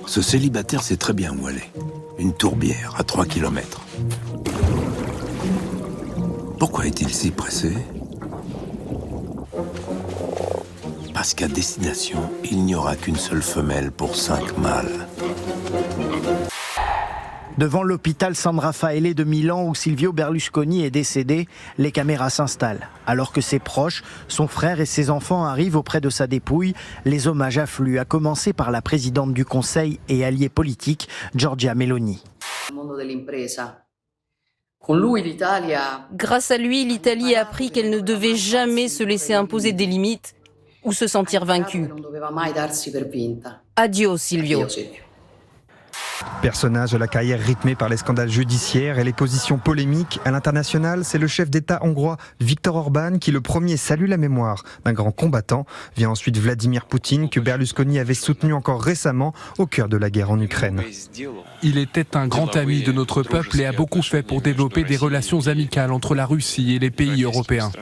Ce célibataire sait très bien où aller. Une tourbière à 3 kilomètres. Pourquoi est-il si pressé? Parce qu'à destination, il n'y aura qu'une seule femelle pour 5 mâles. Devant l'hôpital San Raffaele de Milan où Silvio Berlusconi est décédé, les caméras s'installent. Alors que ses proches, son frère et ses enfants arrivent auprès de sa dépouille, les hommages affluent, à commencer par la présidente du Conseil et alliée politique, Giorgia Meloni. Grâce à lui, l'Italie a appris qu'elle ne devait jamais se laisser imposer des limites ou se sentir vaincue. Addio Silvio. Personnage à la carrière rythmée par les scandales judiciaires et les positions polémiques, à l'international, c'est le chef d'État hongrois Viktor Orban qui le premier salue la mémoire d'un grand combattant. Vient ensuite Vladimir Poutine que Berlusconi avait soutenu encore récemment au cœur de la guerre en Ukraine. Il était un grand ami de notre peuple et a beaucoup fait pour développer des relations amicales entre la Russie et les pays européens.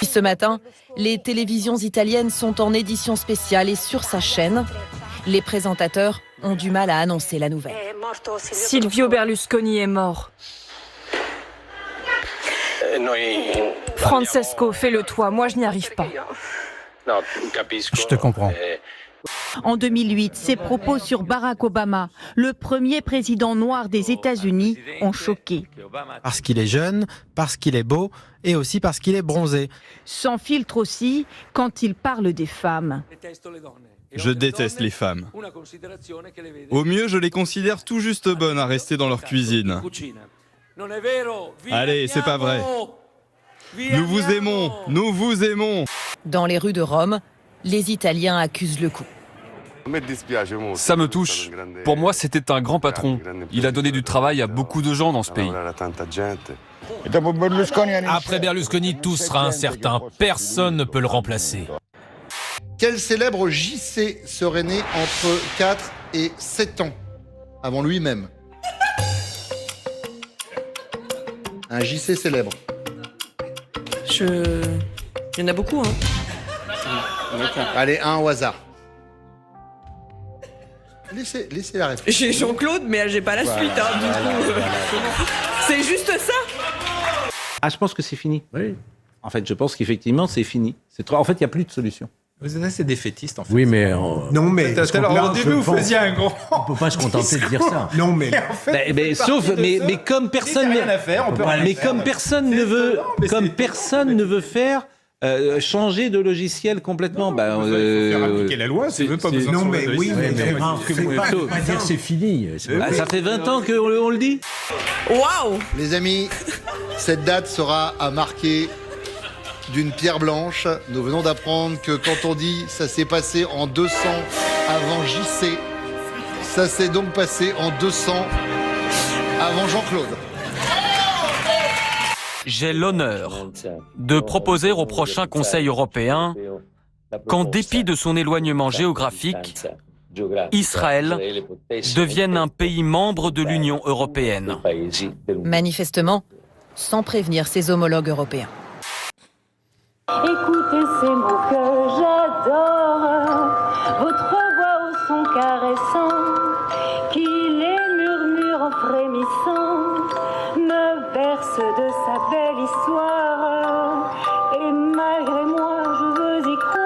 Ce matin, les télévisions italiennes sont en édition spéciale et sur sa chaîne, les présentateurs ont du mal à annoncer la nouvelle. Silvio Berlusconi est mort. Francesco, fais-le toi, moi je n'y arrive pas. Je te comprends. En 2008, ses propos sur Barack Obama, le premier président noir des États-Unis, ont choqué. Parce qu'il est jeune, parce qu'il est beau et aussi parce qu'il est bronzé. Sans filtre aussi, quand il parle des femmes. Je déteste les femmes. Au mieux, je les considère tout juste bonnes à rester dans leur cuisine. Allez, c'est pas vrai. Nous vous aimons, nous vous aimons. Dans les rues de Rome, les Italiens accusent le coup. Ça me touche. Pour moi, c'était un grand patron. Il a donné du travail à beaucoup de gens dans ce pays. Après Berlusconi, tout sera incertain. Personne ne peut le remplacer. Quel célèbre JC serait né entre 4 et 7 ans, avant lui-même? Un JC célèbre. Il y en a beaucoup, hein. Allez, un au hasard. Laissez la réponse. J'ai Jean-Claude, mais j'ai pas la suite, hein, du coup. C'est juste ça? Ah, je pense que c'est fini. Oui. En fait, je pense qu'effectivement, c'est fini. En fait, il n'y a plus de solution. Vous êtes assez défaitiste, en fait. Oui, mais... Non, mais... Alors, au début, vous faisiez un grand... On peut pas se contenter de dire ça. Non, mais... Mais comme personne... Mais comme personne ne veut... Comme personne ne veut faire... changer de logiciel complètement. Vous allez faire appliquer la loi, c'est pas besoin de... Non, mais oui, mais dire c'est fini. Ça fait 20 ans qu'on le dit. Waouh! Les amis, cette date sera à marquer d'une pierre blanche. Nous venons d'apprendre que quand on dit ça s'est passé en 200 avant JC, ça s'est donc passé en 200 avant Jean-Claude. J'ai l'honneur de proposer au prochain Conseil européen qu'en dépit de son éloignement géographique, Israël devienne un pays membre de l'Union européenne. Manifestement, sans prévenir ses homologues européens. Écoutez ces mots que j'adore, votre voix au son caressant, qui les murmure en frémissant, me berce de sa belle histoire, et malgré moi je veux y croire.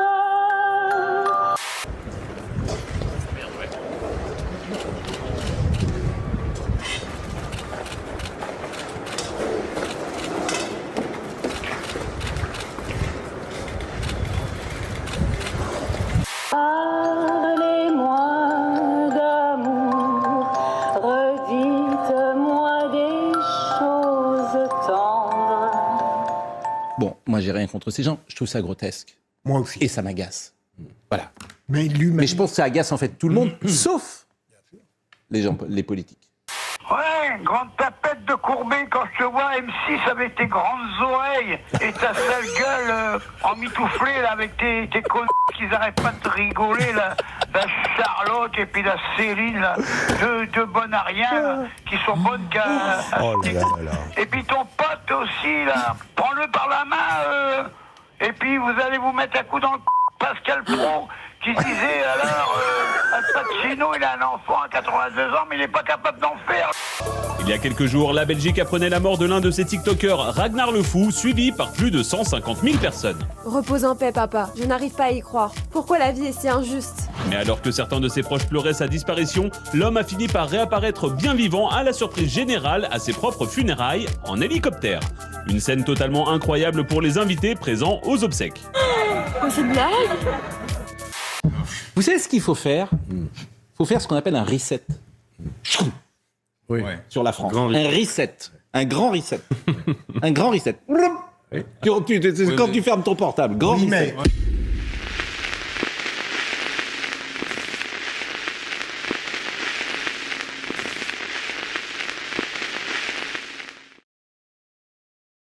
Parlez-moi d'amour, redites-moi des choses tendres. Bon, moi j'ai rien contre ces gens. Je trouve ça grotesque. Moi aussi. Et ça m'agace. Voilà. Mais je pense que ça agace en fait tout le monde, sauf les politiques. Ouais, grande tapette de Courbet, quand je te vois, M6 avec tes grandes oreilles et ta sale gueule emmitouflée là, avec tes connes qui n'arrêtent pas de rigoler, là, la Charlotte et puis la Céline, là, deux bonnes à rien, là, qui sont bonnes qu'à... Oh là là là là. Et puis ton pote aussi, là, prends-le par la main, et puis vous allez vous mettre un coup dans le Pascal Pro, qui disait alors Al Pacino, il a un enfant à 82 ans, mais il n'est pas capable d'en faire. Il y a quelques jours, la Belgique apprenait la mort de l'un de ses TikTokers, Ragnar le Fou, suivi par plus de 150 000 personnes. Repose en paix, papa. Je n'arrive pas à y croire. Pourquoi la vie est si injuste? Mais alors que certains de ses proches pleuraient sa disparition, l'homme a fini par réapparaître bien vivant à la surprise générale à ses propres funérailles en hélicoptère. Une scène totalement incroyable pour les invités présents aux obsèques. C'est une blague? Vous savez ce qu'il faut faire? Il faut faire ce qu'on appelle un reset. Oui. Sur la France. Un reset. Un grand reset. Un grand reset. Quand tu fermes ton portable. Grand reset.